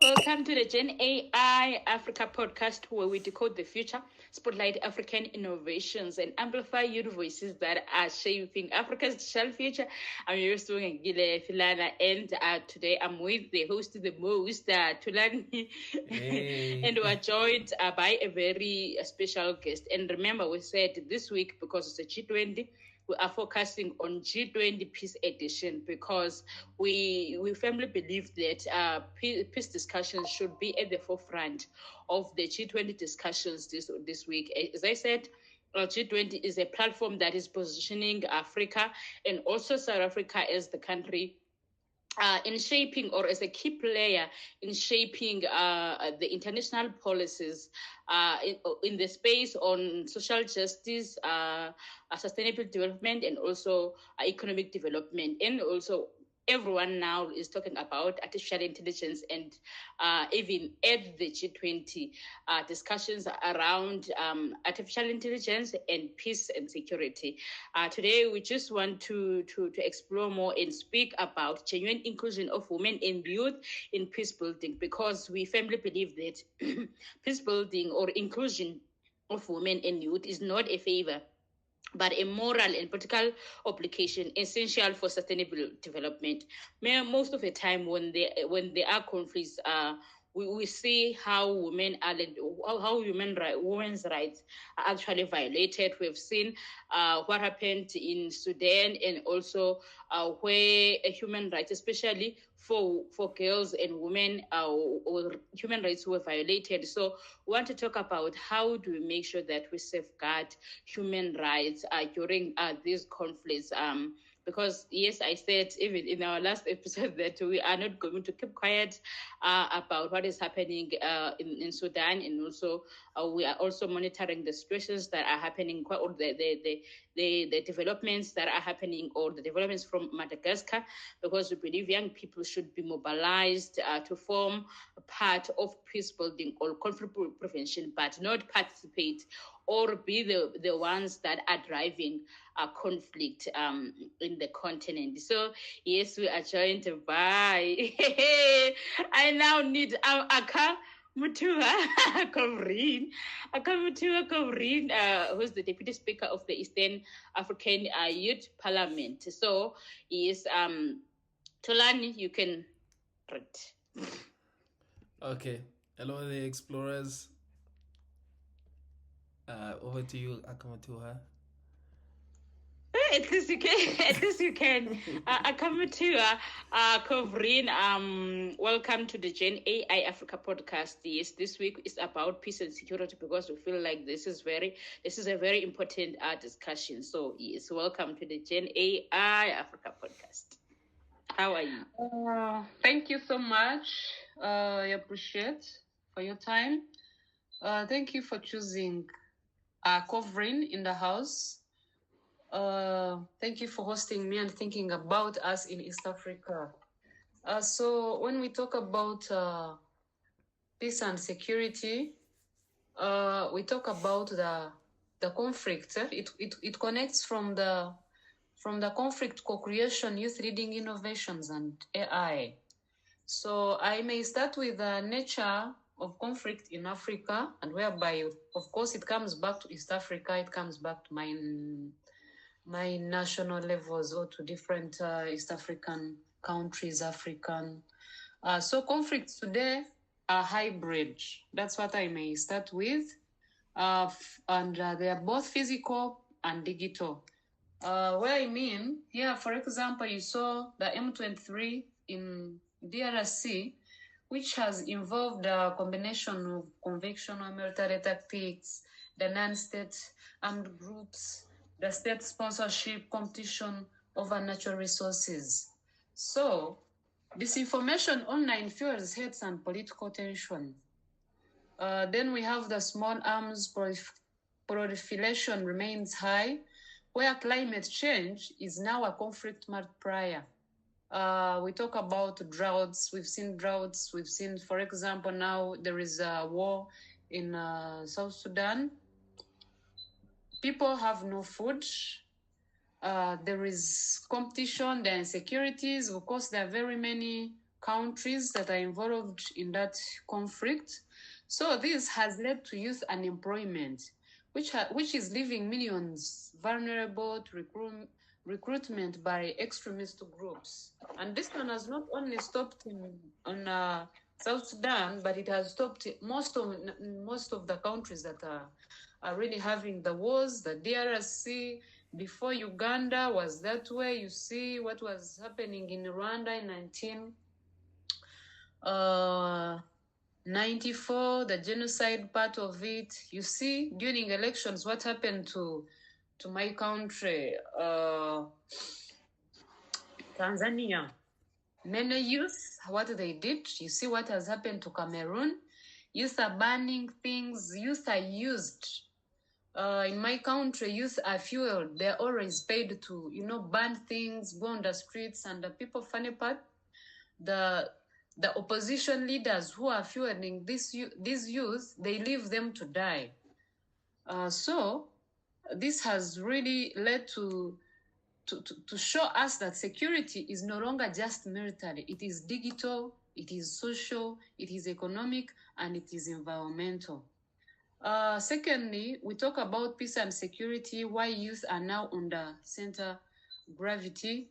welcome to the Gen AI Africa podcast, where we decode the future, spotlight African innovations, and amplify youth voices that are shaping Africa's digital future. I'm your host, Ngile Filana, and today I'm with the host of the most, Tulani, and we're joined by a very special guest. And remember, we said this week, because it's a G20, we are focusing on G20 Peace Edition because we firmly believe that peace discussions should be at the forefront of the G20 discussions this week. As I said, G20 is a platform that is positioning Africa and also South Africa as the country in shaping, or as a key player in shaping the international policies in the space on social justice, sustainable development, and also economic development. And also, everyone now is talking about artificial intelligence, and even at the G20 discussions around artificial intelligence and peace and security. Today, we just want to explore more and speak about genuine inclusion of women and youth in peace building, because we firmly believe that peace building or inclusion of women and youth is not a favor, but a moral and political obligation essential for sustainable development. Most of the time, when there are conflicts, we see how women are, how women's rights are actually violated. We've seen what happened in Sudan, and also where human rights, especially for girls and women, or human rights were violated. So we want to talk about how do we make sure that we safeguard human rights during these conflicts. Because yes, I said even in our last episode that we are not going to keep quiet about what is happening in Sudan, and also we are also monitoring the situations that are happening, or the developments that are happening, or the developments from Madagascar, because we believe young people should be mobilized to form a part of peace building or conflict prevention, but not participate or be the ones that are driving conflict in the continent. So yes, we are joined by I now need Akamutuha Coviiren. Akamutuha Coviiren, who's the Deputy Speaker of the Eastern African Youth Parliament. So yes, Tolani, you can read. Okay. Hello, the explorers. Over to you, Akamutuha. At least you can. At least you can. Akamutuha Coviiren, welcome to the Gen AI Africa podcast. Yes, this week is about peace and security, because we feel like this is a very important discussion. So yes, welcome to the Gen AI Africa podcast. How are you? Thank you so much. I appreciate for your time. Thank you for choosing Coviiren in the house. Thank you for hosting me and thinking about us in East Africa. So when we talk about peace and security, we talk about the conflict. It connects from the conflict co-creation, youth leading innovations, and AI. So I may start with the nature of conflict in Africa, and whereby, of course, it comes back to East Africa. It comes back to my national levels, or to different East African countries, African. So conflicts today are hybrid. That's what I may start with. And they are both physical and digital. What I mean here, for example, you saw the M23 in DRC, which has involved a combination of conventional military tactics, the non-state armed groups, the state sponsorship, competition over natural resources. So disinformation online fuels hate and political tension. Then we have the small arms proliferation remains high, where climate change is now a conflict multiplier. We talk about droughts. We've seen droughts. We've seen, for example, now there is a war in South Sudan. People have no food. There is competition, there are insecurities. Of course, there are very many countries that are involved in that conflict. So this has led to youth unemployment, which is leaving millions vulnerable to recruitment by extremist groups. And this one has not only stopped on South Sudan, but it has stopped most of the countries that are really having the wars. The DRC, before Uganda was that way. You see what was happening in Rwanda in 1994, the genocide part of it. You see, during elections, what happened to my country, Tanzania. Many youth, what they did, you see what has happened to Cameroon. Youth are banning things, youth are used. In my country, youth are fueled. They're always paid to, ban things, go on the streets, and the people, funny part, the opposition leaders who are fueling these youth, they leave them to die. So this has really led to show us that security is no longer just military. It is digital, it is social, it is economic, and it is environmental. Secondly, we talk about peace and security, why youth are now under center gravity.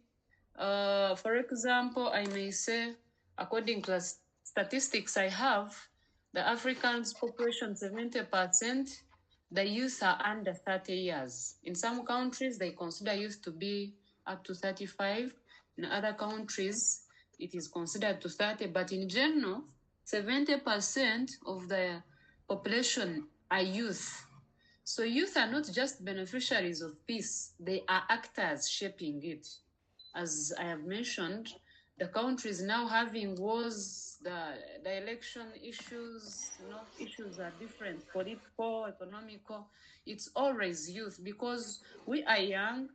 For example, I may say, according to the statistics I have, the African's population, 70%, the youth are under 30 years. In some countries, they consider youth to be up to 35. In other countries, it is considered to 30. But in general, 70% of the population are youth. So youth are not just beneficiaries of peace. They are actors shaping it. As I have mentioned, the country is now having wars, the election issues, issues are different, political, economical. It's always youth because we are young,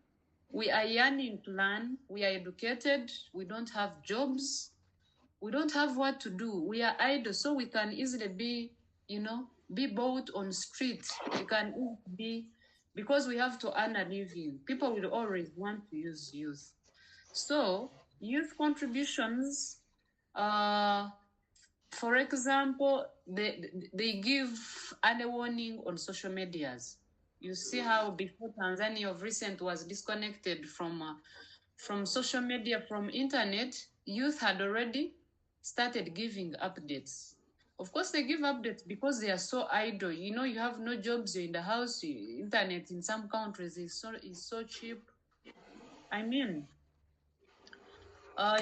we are yearning to learn, we are educated, we don't have jobs, we don't have what to do, we are idle, so we can easily be bought on street. We can be, because we have to earn a living. People will always want to use youth. So youth contributions, for example, they give early warning on social medias. You see how before Tanzania of recent was disconnected from social media, from internet, youth had already started giving updates. Of course, they give updates because they are so idle. You have no jobs, you're in the house, internet in some countries is so cheap. I mean,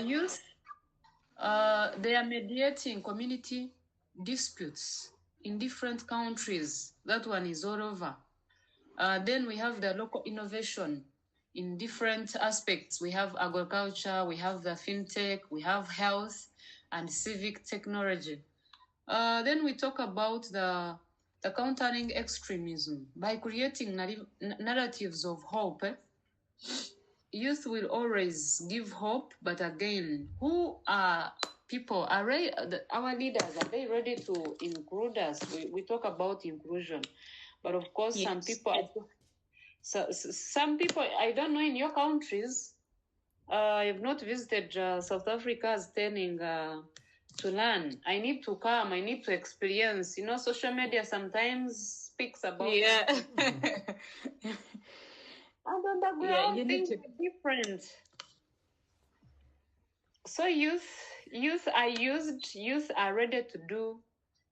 youth, they are mediating community disputes in different countries. That one is all over. Then we have the local innovation in different aspects. We have agriculture, we have the fintech, we have health and civic technology. Then we talk about the countering extremism by creating narratives of hope. Youth will always give hope, but again, who are people? Our leaders, are they ready to include us? We talk about inclusion, but of course, yes. Some people, I don't know in your countries. I have not visited South Africa as turning to learn. I need to come. I need to experience. Social media sometimes speaks about. Yeah. And on the ground, things are different. So youth are used. Youth are ready to do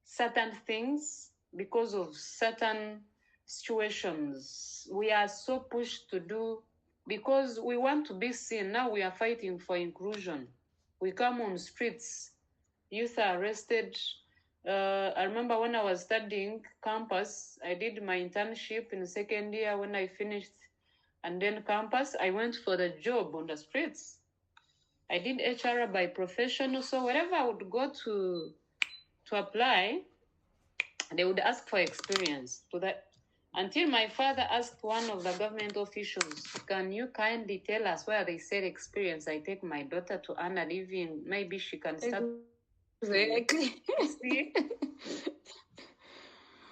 certain things because of certain situations. We are so pushed to do because we want to be seen. Now we are fighting for inclusion. We come on streets. Youth are arrested. I remember when I was studying campus, I did my internship in the second year. When I finished, and then campus, I went for the job on the streets. I did HR by profession. So wherever I would go to apply, they would ask for experience. To that, until my father asked one of the government officials, "Can you kindly tell us where they said experience? I take my daughter to earn a living. Maybe she can start." Exactly.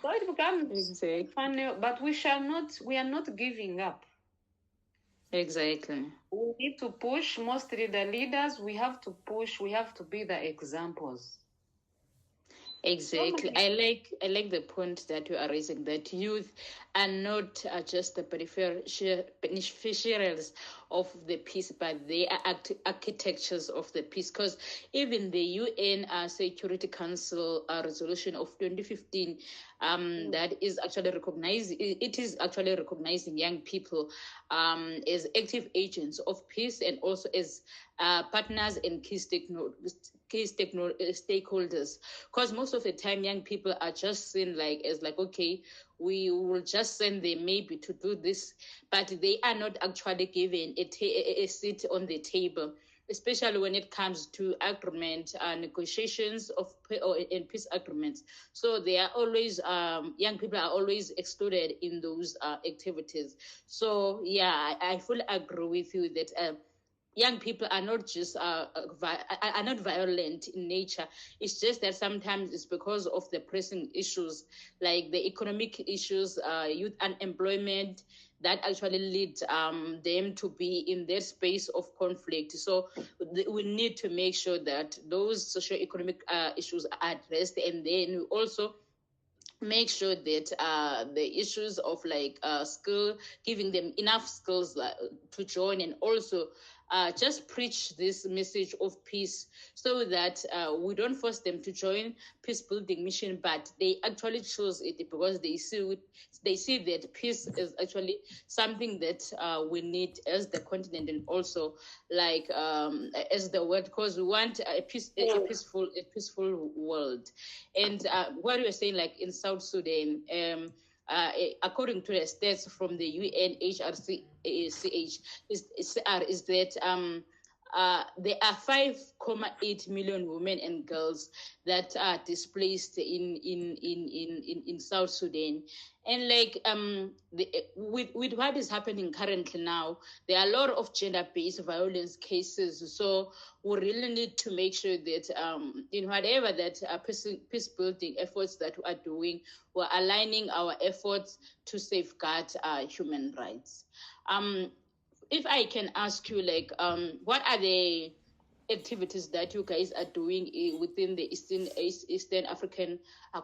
So it becomes funny, but we are not giving up. Exactly. We need to push, mostly the leaders, we have to push, we have to be the examples. Exactly. I like the point that you are raising, that youth are not just the beneficiaries of the peace, but they are architectures of the peace. Because even the UN Security Council resolution of 2015, that is actually recognizing, it is actually recognizing young people as active agents of peace, and also as partners and key stakeholders. Because most of the time young people are just seen like as like, okay, we will just send them maybe to do this, but they are not actually given a seat on the table, especially when it comes to agreement negotiations and peace agreements. So they are always young people are always excluded in those activities. So yeah, I fully agree with you that young people are not just are not violent in nature. It's just that sometimes it's because of the pressing issues, like the economic issues, youth unemployment, that actually lead them to be in their space of conflict. So we need to make sure that those socio-economic issues are addressed, and then we also make sure that the issues of like skill, giving them enough skills to join, and also just preach this message of peace, so that we don't force them to join peace building mission, but they actually choose it because they see that peace is actually something that we need as the continent, and also like as the world, because we want a peaceful world. And what you were saying, like in South Sudan, according to the stats from the UNHRC, is that there are 5.8 million women and girls that are displaced in South Sudan. And like with what is happening currently now, there are a lot of gender-based violence cases. So we really need to make sure that in whatever that peace building efforts that we are doing, we're aligning our efforts to safeguard human rights. If I can ask you, like, what are the activities that you guys are doing within the Eastern African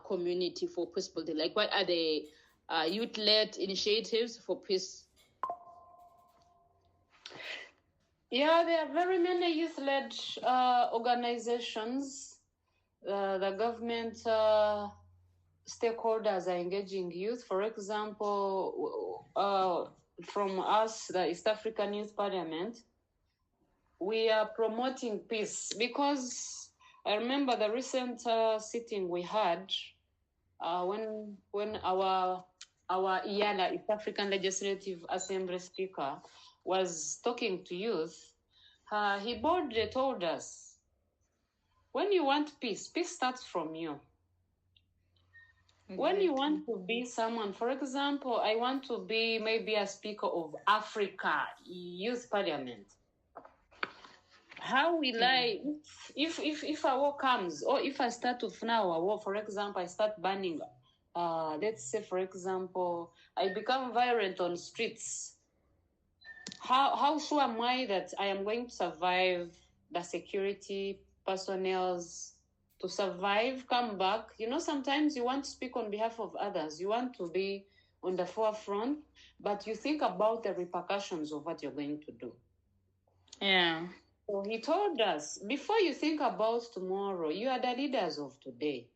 community for peace building? Like, what are the youth-led initiatives for peace? Yeah, there are very many youth-led organizations. The government stakeholders are engaging youth. For example, from us, the East African Youth Parliament, we are promoting peace, because I remember the recent sitting we had when our IALA, East African Legislative Assembly Speaker, was talking to youth. He boldly told us, when you want peace, peace starts from you. When you want to be someone, for example, I want to be maybe a speaker of Africa Youth Parliament. How will I, if a war comes, or if I start with now a war, for example, I start banning, let's say, for example, I become violent on streets. How sure am I that I am going to survive the security personnel's to survive, come back? You know, sometimes you want to speak on behalf of others. You want to be on the forefront, but you think about the repercussions of what you're going to do. Yeah. So he told us, before you think about tomorrow, you are the leaders of today.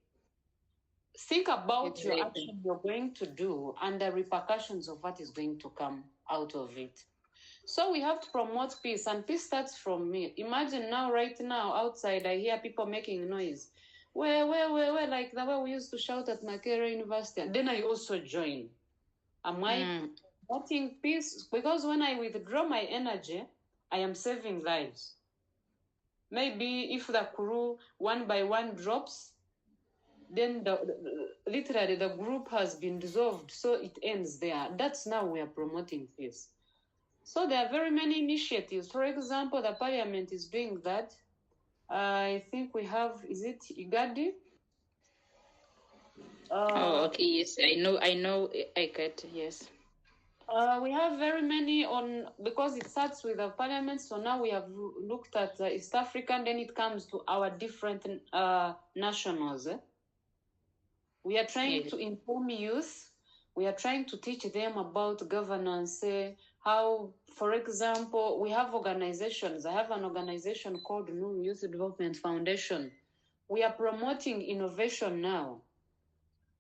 Think about your action you're going to do and the repercussions of what is going to come out of it. So we have to promote peace, and peace starts from me. Imagine now, right now, outside, I hear people making noise. Where, like the way we used to shout at Makerere University. And then I also join. Am I promoting peace? Because when I withdraw my energy, I am saving lives. Maybe if the crew one by one drops, then literally the group has been dissolved, so it ends there. That's now we are promoting peace. So there are very many initiatives. For example, the parliament is doing that. I think we have, is it Igadi? Okay, yes, I know, I get, yes. We have very many on, because it starts with the parliament. So now we have looked at East African, then it comes to our different nationals. We are trying to inform youth. We are trying to teach them about governance, how, for example, we have organizations. I have an organization called New Youth Development Foundation. We are promoting innovation now.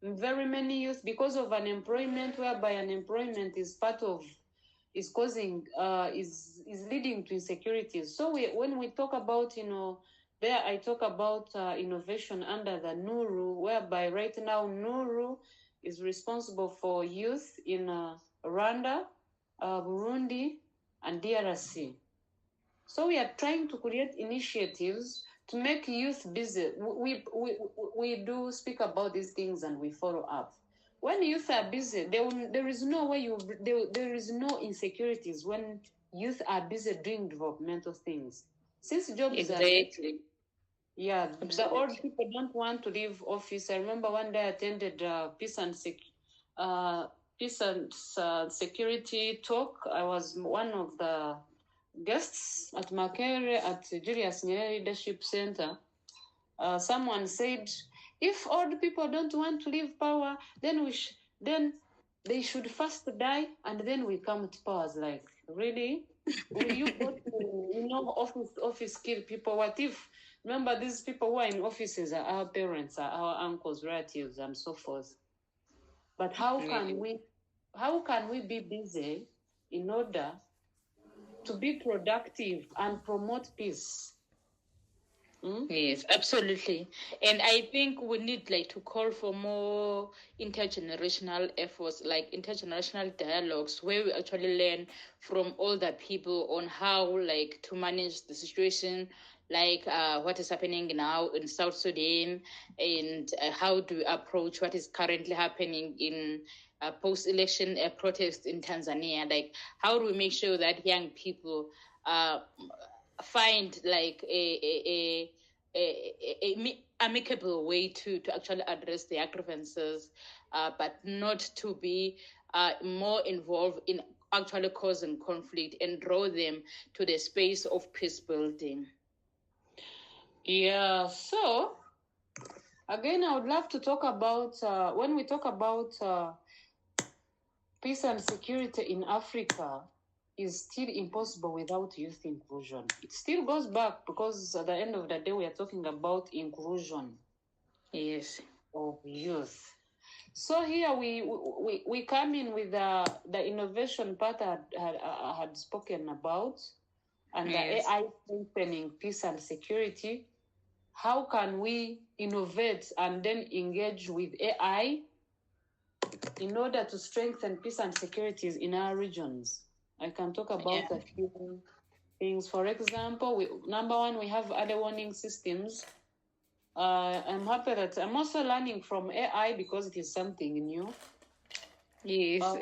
Very many youth, because of unemployment, whereby unemployment is causing, is leading to insecurities. So when we talk about, there I talk about innovation under the Nuru, whereby right now Nuru is responsible for youth in Rwanda, Burundi, and DRC. So we are trying to create initiatives to make youth busy. We do speak about these things and we follow up. When youth are busy, there is no way there is no insecurities when youth are busy doing developmental things. Since jobs are yeah, Absolutely. the old people don't want to leave office. I remember one day I attended peace and security talk. I was one of the guests at Makere at Julius Nyerere Leadership Center. Someone said, if old people don't want to leave power, then then they should first die and then we come to power. Like, really? Will you go to office kill people? What if? Remember, these people who are in offices are our parents, are our uncles, relatives, and so forth. But how can we be busy in order to be productive and promote peace? Yes, absolutely. And I think we need to call for more intergenerational efforts, like intergenerational dialogues, where we actually learn from older people on how to manage the situation, what is happening now in South Sudan, and how do we approach what is currently happening in post-election protests in Tanzania. Like, how do we make sure that young people find a amicable way to actually address their grievances, but not to be more involved in actually causing conflict, and draw them to the space of peace building. Yeah, so again, I would love to talk about, when we talk about peace and security in Africa, is still impossible without youth inclusion. It still goes back, because at the end of the day, we are talking about inclusion. Yes. Of youth. So here we come in with the innovation part I had spoken about, and Yes. the AI strengthening peace and security. How can we innovate and then engage with AI in order to strengthen peace and security in our regions? I can talk about a few things. For example, number one, we have early warning systems. I'm happy that I'm also learning from AI, because it is something new. Yes.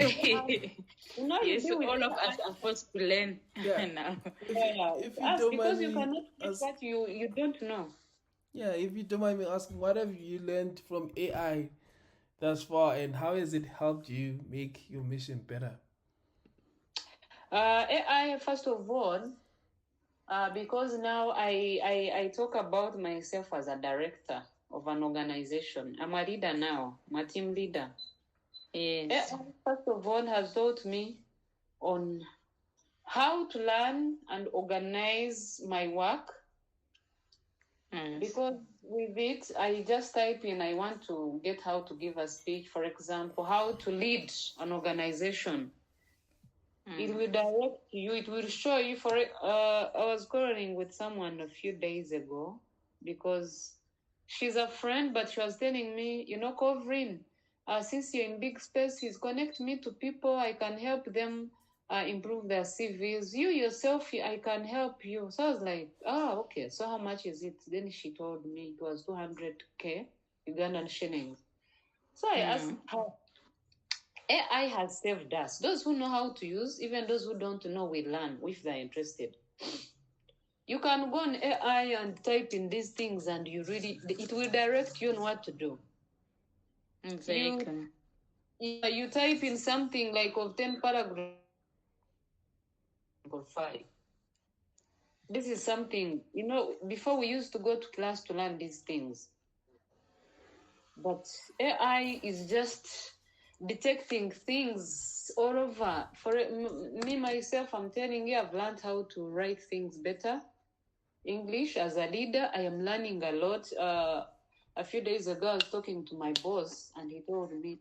Yes, all of us are forced to learn now. If you don't because mind you me cannot teach what you don't know. Yeah, if you don't mind me asking, what have you learned from AI thus far, and how has it helped you make your mission better? AI, first of all, because now I talk about myself as a director of an organization. I'm a leader now, I'm a team leader. Yes. AI, first of all, has taught me on how to learn and organize my work. Because with it, I just type in, I want to get how to give a speech, for example, how to lead an organization. It will direct you, it will show you. I was quarreling with someone a few days ago, because she's a friend, but she was telling me, Coviiren, since you're in big spaces, connect me to people, I can help them improve their CVs. You yourself, I can help you. So I was like, okay, so how much is it? Then she told me it was 200K Ugandan shillings. So I asked her, AI has saved us. Those who know how to use, even those who don't know, will learn if they're interested. You can go on AI and type in these things, and it will direct you on what to do. Exactly. You type in something like of 10 paragraphs or 5. This is something, before we used to go to class to learn these things. But AI is just detecting things all over. For me, myself, I'm telling you, I've learned how to write things better. English, as a leader, I am learning a lot. A few days ago, I was talking to my boss, and he told me,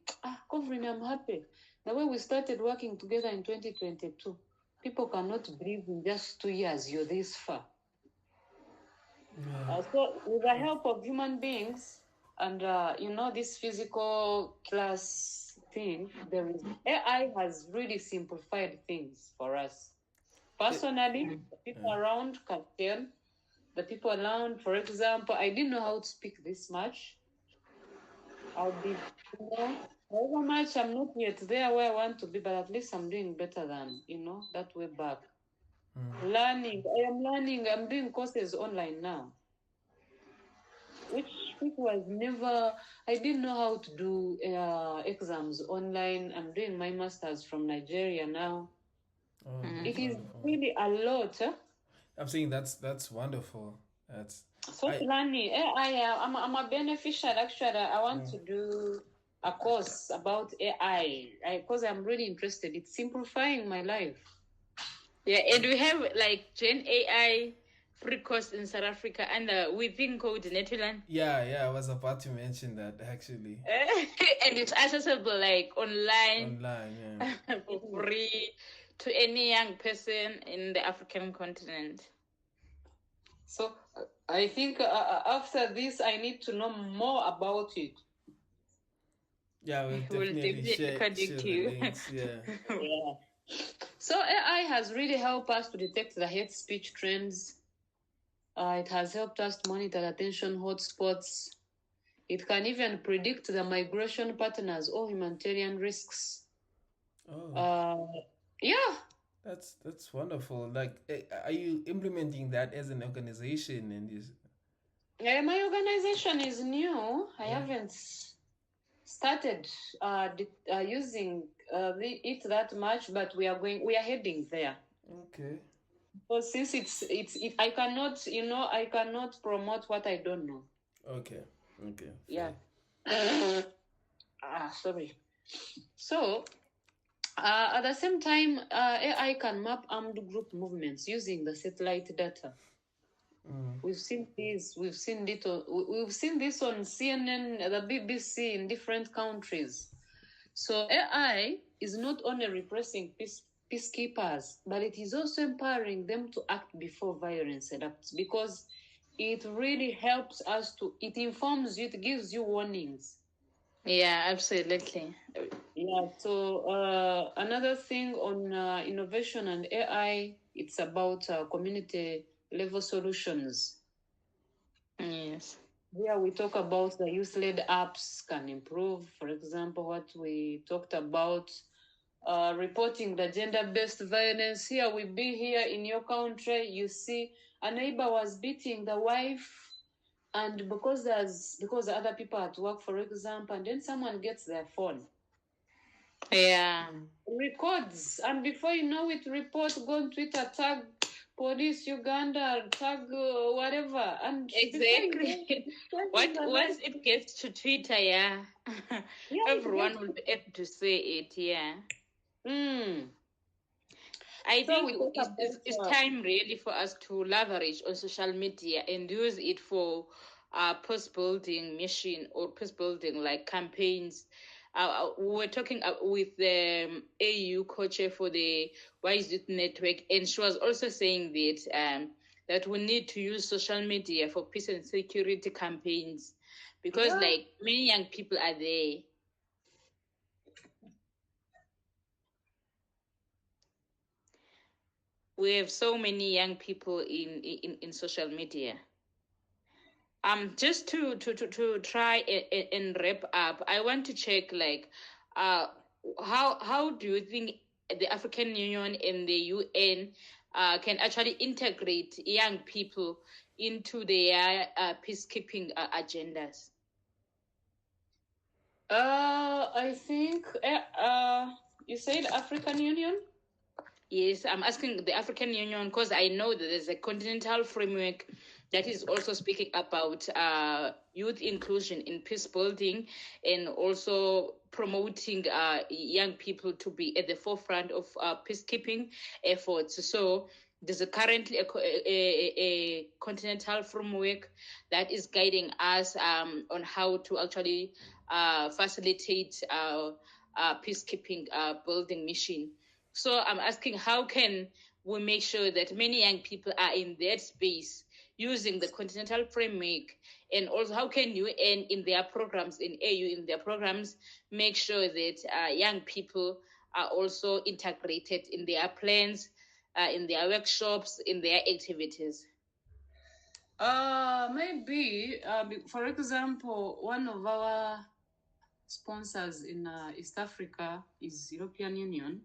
Coviiren, I'm happy. The way we started working together in 2022, people cannot believe in just 2 years you're this far. Yeah. So with the help of human beings and this physical class thing, there is AI has really simplified things for us. Personally, the people around can tell. The people around, for example, I didn't know how to speak this much. I'll be, however much I'm not yet there where I want to be, but at least I'm doing better than, that way back. Learning, I'm doing courses online now, which was never, I didn't know how to do exams online. I'm doing my master's from Nigeria now. Oh, It that's is wonderful. really a lot. I'm saying that's wonderful. That's So learning, I'm a beneficiary. Actually, I want to do a course about AI because I'm really interested. It's simplifying my life. Yeah, and we have like Gen AI free course in South Africa and within Code Netherlands. Yeah, I was about to mention that actually. And it's accessible like online Yeah. for free to any young person in the African continent. So I think after this, I need to know more about it. Yeah, we'll definitely share the links. Yeah. Yeah. So AI has really helped us to detect the hate speech trends. It has helped us to monitor attention hotspots. It can even predict the migration patterns or humanitarian risks. Oh. Yeah. That's wonderful. Like, are you implementing that as an organization? And My organization is new. I haven't started using it that much, but we are heading there. Okay. But since I cannot promote what I don't know. Okay. Yeah. Sorry. So, at the same time, AI can map armed group movements using the satellite data. We've seen this. We've seen this on CNN, the BBC in different countries. So AI is not only repressing peacekeepers, but it is also empowering them to act before violence erupts, because it really helps us it informs you, it gives you warnings. Yeah, absolutely. Yeah, so another thing on innovation and AI, it's about community level solutions. Yes. Here we talk about the youth-led apps can improve. For example, what we talked about, reporting the gender-based violence. Here in your country, you see a neighbor was beating the wife, and because other people at work, for example, and then someone gets their phone. Yeah. Records, and before you know it, report, go on Twitter, tag police Uganda, tag whatever, and exactly. Once it gets to Twitter, yeah, everyone will be able to say it. Yeah. I think it's time really for us to leverage on social media and use it for post building mission or post building like campaigns. We were talking with the AU co-chair for the Wise Youth Network, and she was also saying that we need to use social media for peace and security campaigns, because like many young people are there. We have so many young people in social media. Just to try and wrap up, I want to check like how do you think the African Union and the UN can actually integrate young people into their peacekeeping agendas? I think you said African Union. Yes, I'm asking the African Union because I know that there's a continental framework that is also speaking about youth inclusion in peace building and also promoting young people to be at the forefront of peacekeeping efforts. So there's currently a continental framework that is guiding us on how to actually facilitate peacekeeping building mission. So I'm asking, how can we make sure that many young people are in that space using the continental framework? And also, how can UN in their programs, in AU in their programs, make sure that young people are also integrated in their plans, in their workshops, in their activities? Maybe, for example, one of our sponsors in East Africa is European Union.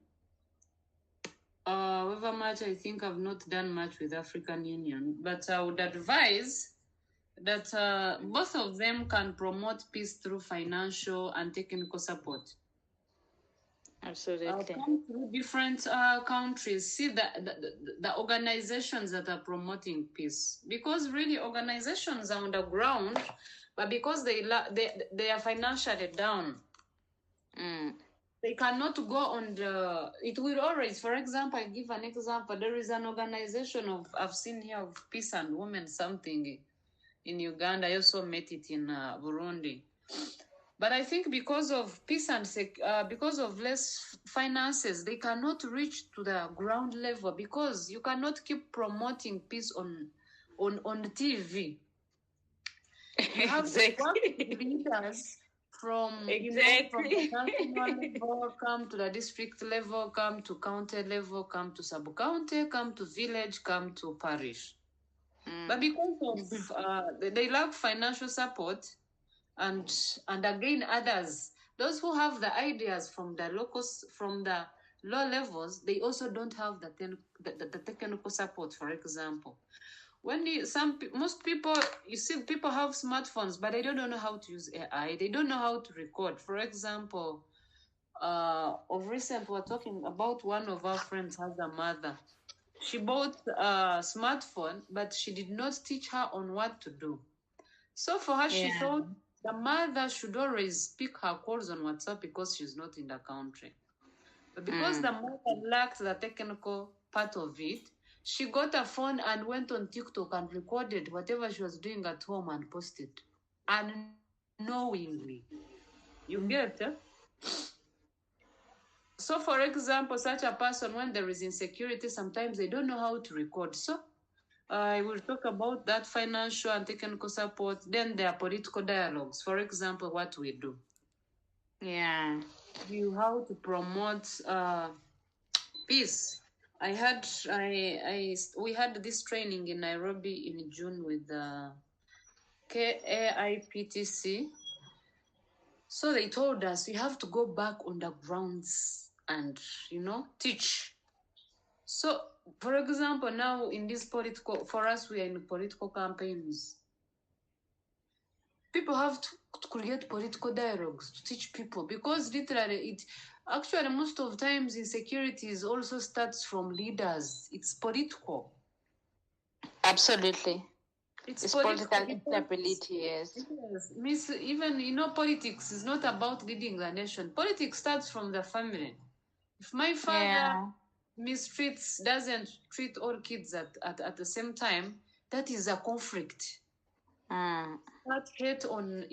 However much I think I've not done much with African Union, but I would advise that both of them can promote peace through financial and technical support. Absolutely. Come through different countries, see the organizations that are promoting peace, because really organizations are underground, but because they are financially down. They cannot go on it will always, for example, I give an example. There is an organization I've seen here of peace and women something in Uganda. I also met it in Burundi. But I think because of peace and because of less finances, they cannot reach to the ground level, because you cannot keep promoting peace on the TV. You have to work with leaders from from the national level, come to the district level, come to county level, come to sub-county, come to village, come to parish. But because of they lack financial support, and again others, those who have the ideas from the locals, from the low levels, they also don't have the technical support. For example, when most people, you see, people have smartphones, but they don't know how to use AI. They don't know how to record. For example, of recent, we're talking about one of our friends has a mother. She bought a smartphone, but she did not teach her on what to do. So for her, she thought the mother should always pick her calls on WhatsApp because she's not in the country. But because the mother lacked the technical part of it, she got a phone and went on TikTok and recorded whatever she was doing at home and posted unknowingly. You get it? So, for example, such a person, when there is insecurity, sometimes they don't know how to record. So, I will talk about that financial and technical support. Then there are political dialogues. For example, what we do. Yeah. How to promote peace. We had this training in Nairobi in June with the KAIPTC. So they told us we have to go back on the grounds and, teach. So, for example, now in this for us, we are in political campaigns. People have to create political dialogues to teach people, because literally actually most of times insecurity also starts from leaders. It's political. Absolutely. It's political instability, yes. Even, politics is not about leading the nation. Politics starts from the family. If my father doesn't treat all kids at the same time, that is a conflict. That hate on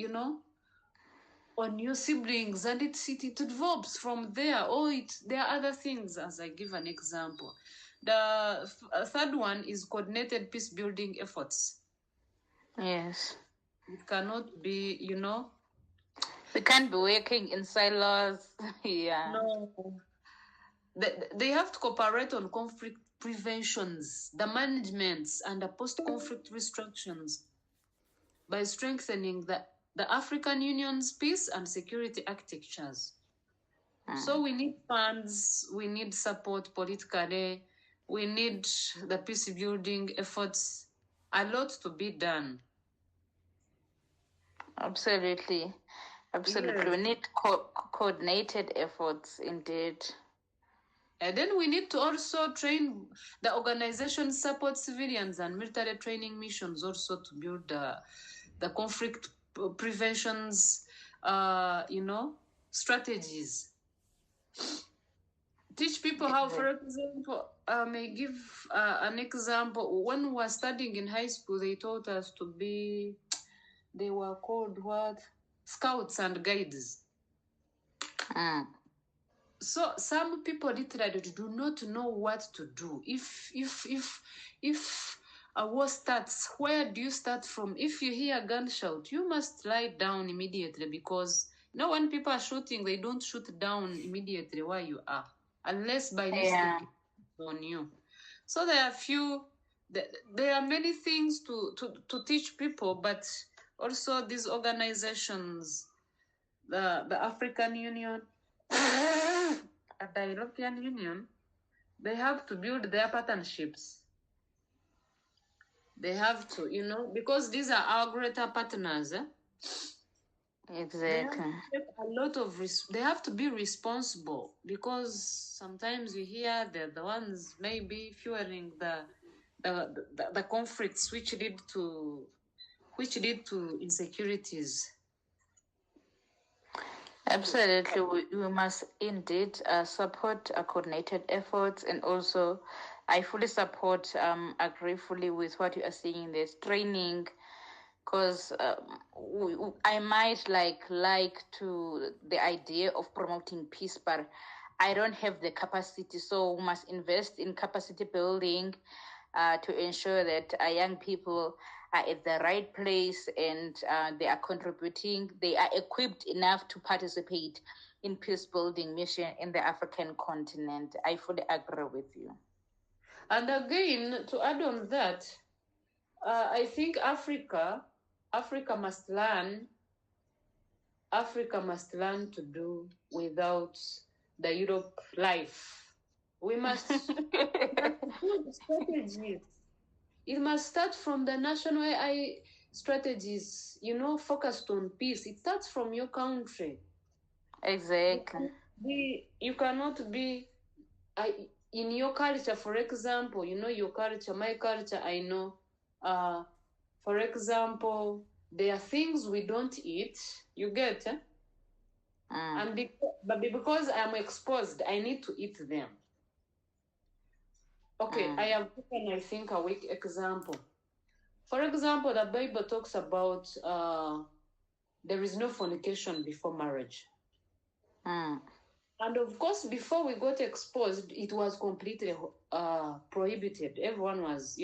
your siblings, and it develops from there. There are other things, as I give an example. The third one is coordinated peace building efforts. Yes. It cannot be, We can't be working in silos. Yeah. No. They have to cooperate on conflict preventions, the managements, and the post-conflict restrictions by strengthening the African Union's peace and security architectures. So we need funds, we need support politically, we need the peace building efforts. A lot to be done. Absolutely. Absolutely. We need coordinated efforts, indeed. And then we need to also train the organization support civilians and military training missions also to build the conflict preventions, strategies. Teach people how, for example, I may give an example. When we were studying in high school, they taught us to be, they were called what? Scouts and guides. So some people literally do not know what to do. If a war starts, where do you start from? If you hear a gunshot, you must lie down immediately, because when people are shooting, they don't shoot down immediately where you are, unless by mistake on you. So there are many things to teach people, but also these organizations, the African Union and the European Union, they have to build their partnerships. They have to, because these are our greater partners. Exactly. They have to be responsible, because sometimes you hear they're the ones maybe fueling the conflicts which lead to insecurities. Absolutely. We must indeed support coordinated efforts, and also I fully support, agree fully with what you are saying. There's training, because I might like to the idea of promoting peace, but I don't have the capacity. So we must invest in capacity building to ensure that young people are at the right place, and they are contributing. They are equipped enough to participate in peace building mission in the African continent. I fully agree with you. And again, to add on that, I think Africa must learn to do without the Europe life. We must build strategies. It must start from the national AI strategies, focused on peace. It starts from your country. Exactly. You cannot be in your culture, for example, your culture, my culture, I know. For example, there are things we don't eat. You get? And because I'm exposed, I need to eat them. Okay, I have given, I think, a weak example. For example, the Bible talks about there is no fornication before marriage. And of course, before we got exposed, it was completely prohibited. Everyone was,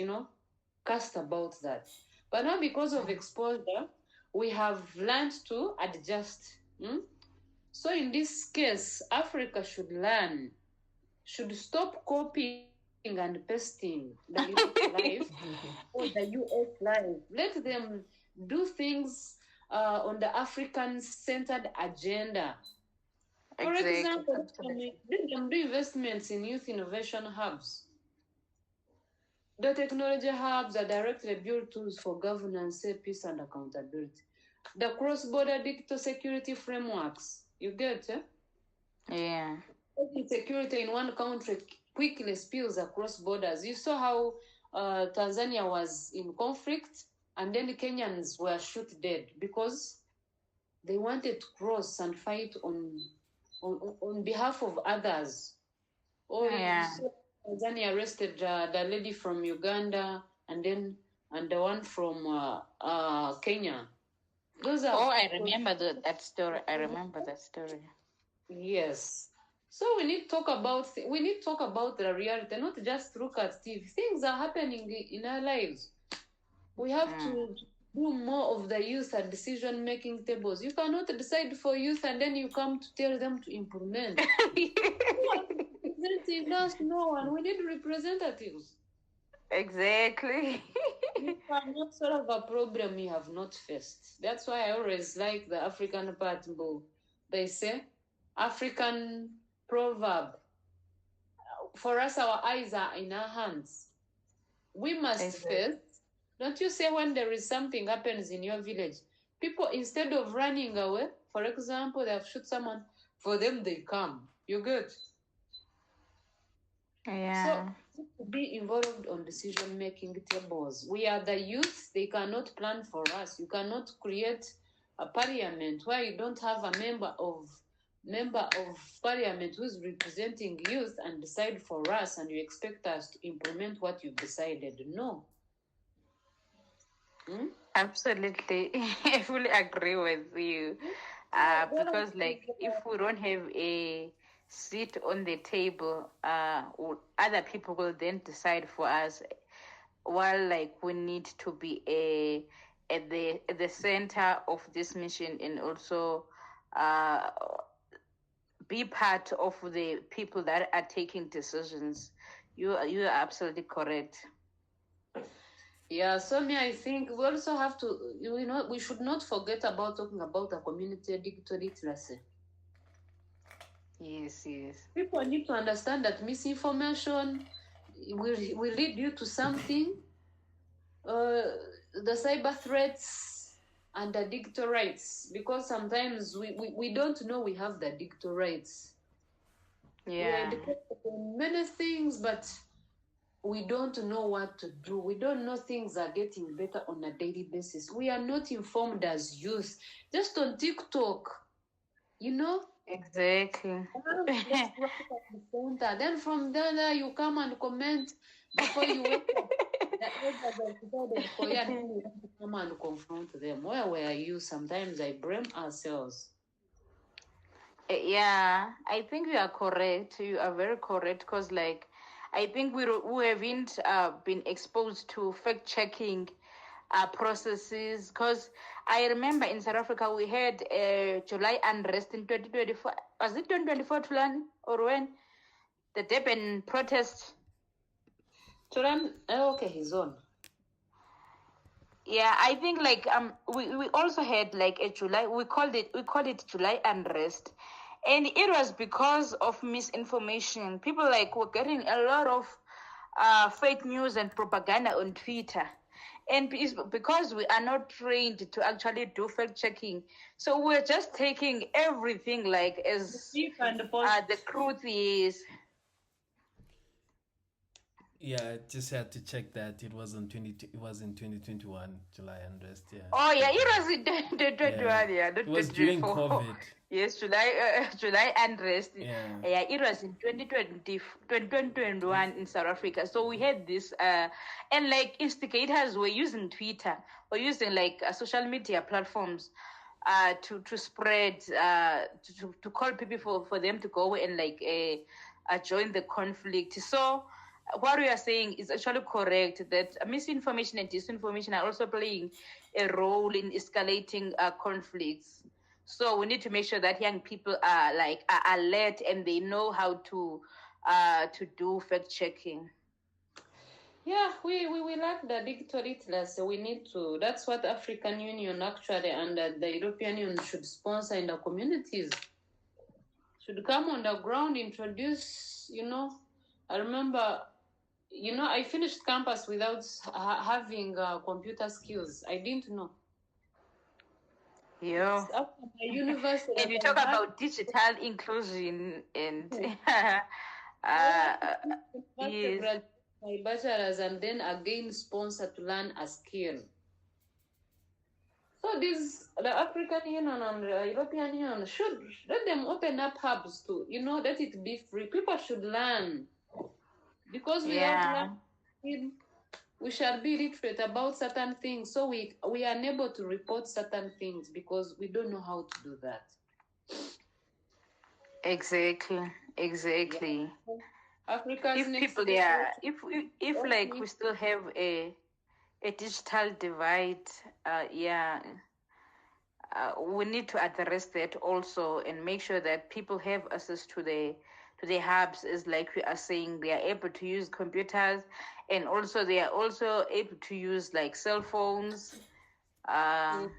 cast about that. But now, because of exposure, we have learned to adjust. So in this case, Africa should stop copying and pasting the Europe life or the US life. Let them do things on the African-centered agenda. For example, let them do investments in youth innovation hubs. The technology hubs are directly built tools for governance, peace, and accountability. The cross-border digital security frameworks, you get it? Yeah. Security in one country quickly spills across borders. You saw how Tanzania was in conflict, and then the Kenyans were shot dead because they wanted to cross and fight on behalf of others. Tanzania arrested the lady from Uganda, and the one from Kenya. I remember that story. Yes. So we need to talk about the reality, not just look at TV. Things are happening in our lives. We have to do more of the youth at decision-making tables. You cannot decide for youth and then you come to tell them to implement. Representatives, no one. We need representatives. Exactly. You cannot solve a problem you have not faced. That's why I always like the African part. They say, African proverb, for us, our eyes are in our hands. We must face. Don't you say when there is something happens in your village, people, instead of running away, for example, they have shoot someone, for them they come. You good? Yeah. So to be involved on decision-making tables. We are the youth. They cannot plan for us. You cannot create a parliament where you don't have a member of parliament who's representing youth and decide for us, and you expect us to implement what you've decided. No. Absolutely. I fully agree with you. Because like if we don't have a seat on the table, other people will then decide for us, while like we need to be at the center of this mission, and also be part of the people that are taking decisions. You are absolutely correct. Yeah, so I think we also have to, we should not forget about talking about a community digital literacy. Yes. People need to understand that misinformation will lead you to something. The cyber threats and the digital rights, because sometimes we don't know we have the digital rights. Yeah. We are dependent on many things, but we don't know what to do. We don't know things are getting better on a daily basis. We are not informed as youth. Just on TikTok, Exactly. Then from there you come and comment before you wake up. The elders have decided for you and you want to come and confront them. Where were you? Sometimes I blame ourselves. Yeah, I think you are correct. You are very correct, because like I think we haven't been exposed to fact checking processes, because I remember in South Africa we had July unrest in 2024. Was it 2024, Tulani, or when? The Durban protest. Turan, okay, he's on. Yeah, I think like we also had like a July, we called it July unrest. And it was because of misinformation. People like were getting a lot of fake news and propaganda on Twitter. And it's because we are not trained to actually do fact checking, so we're just taking everything like as the truth is. Yeah, I just had to check that it was in 2021 July unrest. Yeah. Oh yeah, it was in 2021. Yeah, not it was during 2024. COVID. Yes, July unrest. Yeah. Yeah, it was in 2021 in South Africa. So we had this, and like instigators were using Twitter or using like social media platforms, to spread, to call people for them to go and like join the conflict. So what we are saying is actually correct, that misinformation and disinformation are also playing a role in escalating conflicts. So we need to make sure that young people are alert and they know how to do fact checking. Yeah, we lack the digital literacy. We need to. That's what African Union actually and the European Union should sponsor in the communities. Should come on the ground, introduce. I remember. I finished campus without having computer skills. I didn't know. Yeah. After my university. And you talk about digital inclusion and yes. My bachelor's and then again sponsor to learn a skill. So the African Union and the European Union should let them open up hubs to, let it be free. People should learn, because without learning, we shall be literate about certain things. So we are unable to report certain things because we don't know how to do that. Exactly. Yeah. Africa's if people, if like we still have a digital divide, we need to address that also and make sure that people have access to the hubs, as like we are saying, they are able to use computers, and also they are also able to use like cell phones to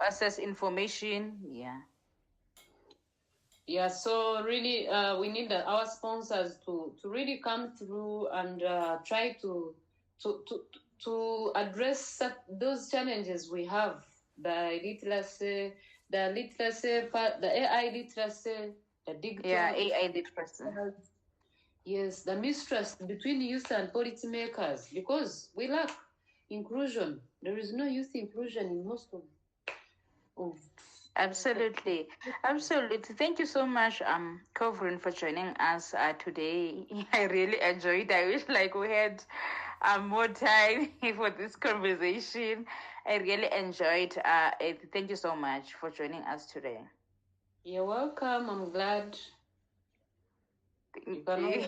access information. Yeah, so really we need our sponsors to really come through and try to address those challenges we have, the literacy, the literacy part, the AI literacy, the digital. Yeah, AI literacy. Yes, the mistrust between youth and policymakers, because we lack inclusion. There is no youth inclusion in most of Absolutely. Absolutely. Thank you so much, Coviiren, for joining us today. I really enjoyed. I wish like we had more time for this conversation. I really enjoyed it. Thank you so much for joining us today. You're welcome. I'm glad. You can always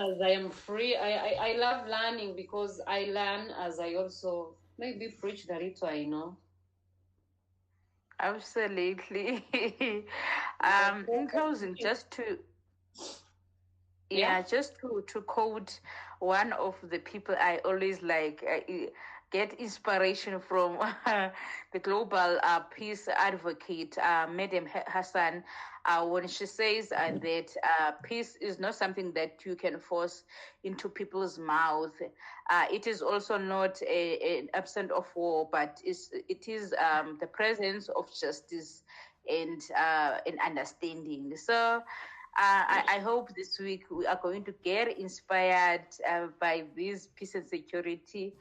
as I am free. I love learning because I learn as I also maybe preach the little I know. Absolutely. In closing, just to just to quote one of the people I always like get inspiration from, the global peace advocate, Madam Hassan, when she says that peace is not something that you can force into people's mouth. It is also not an absence of war, but it is the presence of justice and understanding. So I hope this week we are going to get inspired by these peace and security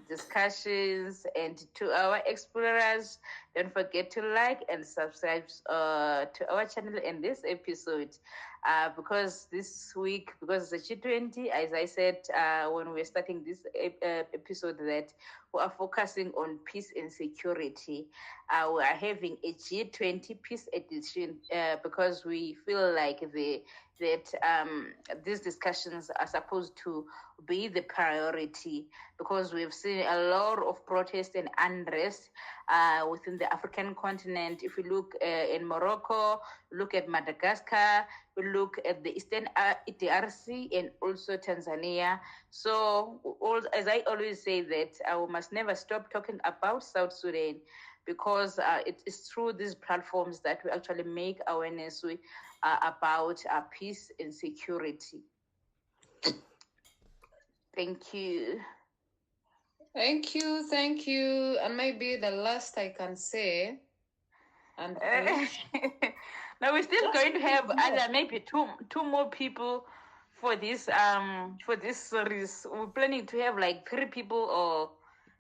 discussions. And to our explorers, don't forget to like and subscribe to our channel in this episode. Because this week, because it's a G20, as I said when we were starting this episode, that we are focusing on peace and security. We are having a G20 peace edition because we feel like these discussions are supposed to be the priority, because we've seen a lot of protest and unrest within the African continent. If we look in Morocco, look at Madagascar, we look at the Eastern DRC and also Tanzania. So, as I always say, that we must never stop talking about South Sudan, because it is through these platforms that we actually make awareness about peace and security. Thank you. Thank you. And maybe the last I can say, and now we're still going to have other maybe two more people for this series. We're planning to have like 3 people or